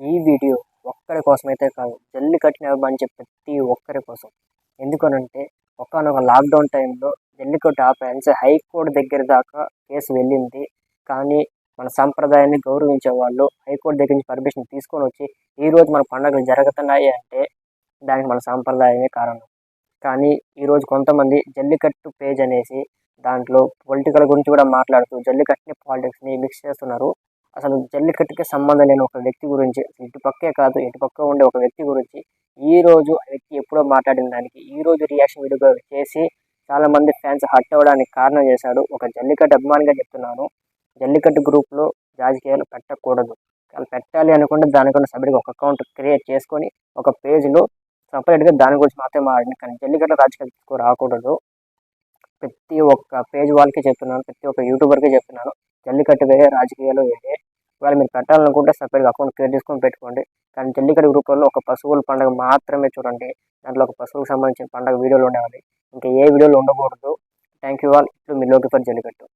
ఈ వీడియో ఒక్కరి కోసమైతే కాదు, జల్లికట్టుని అభిమానించే ప్రతి ఒక్కరి కోసం. ఎందుకనంటే ఒకానొక లాక్డౌన్ టైంలో జల్లికట్టు ఆపేయాలని హైకోర్టు దగ్గర దాకా కేసు వెళ్ళింది. కానీ మన సంప్రదాయాన్ని గౌరవించే వాళ్ళు హైకోర్టు దగ్గర నుంచి పర్మిషన్ తీసుకొని వచ్చి ఈరోజు మన పండుగలు జరుగుతున్నాయి అంటే దానికి మన సంప్రదాయమే కారణం. కానీ ఈరోజు కొంతమంది జల్లికట్టు పేజ్ అనేసి దాంట్లో పొలిటికల్ గురించి కూడా మాట్లాడుతూ జల్లికట్టుని పాలిటిక్స్ని మిక్స్ చేస్తున్నారు. అసలు జల్లికట్టుకి సంబంధం లేని ఒక వ్యక్తి గురించి, ఇటు పక్కే కాదు ఇటు పక్క ఉండే ఒక వ్యక్తి గురించి ఈరోజు ఆ వ్యక్తి ఎప్పుడో మాట్లాడిన దానికి ఈరోజు రియాక్షన్ వీడియో చేసి చాలామంది ఫ్యాన్స్ హర్ట్ అవ్వడానికి కారణం చేశాడు. ఒక జల్లికట్టు అభిమానిగా చెప్తున్నాను, జల్లికట్టు గ్రూప్లో రాజకీయాలు పెట్టకూడదు. వాళ్ళు పెట్టాలి అనుకుంటే దానికన్నా సపరేట్గా ఒక అకౌంట్ క్రియేట్ చేసుకొని ఒక పేజ్లో సపరేట్గా దాని గురించి మాత్రమే మాట్లాడింది. కానీ జల్లికట్టు రాజకీయాలు రాకూడదు. ప్రతి ఒక్క పేజ్ వాళ్ళకి చెప్తున్నాను, ప్రతి ఒక్క యూట్యూబర్కి చెప్తున్నాను, జల్లికట్టు వేరే రాజకీయాలు వేరే. ఇవాళ మీరు పెట్టాలనుకుంటే సపరేట్గా అకౌంట్ క్రియేట్ చేసుకొని పెట్టుకోండి. కానీ జల్లికట్టు గ్రూప్లలో ఒక పశువుల పండుగ మాత్రమే చూడండి. దాంట్లో ఒక పశువులకు సంబంధించిన పండుగ వీడియోలు ఉండేవాళ్ళు, ఇంకా ఏ వీడియోలు ఉండకూడదు. Thank you all. ఇప్పుడు మీ లోకి ఫర్ జల్లికట్టు.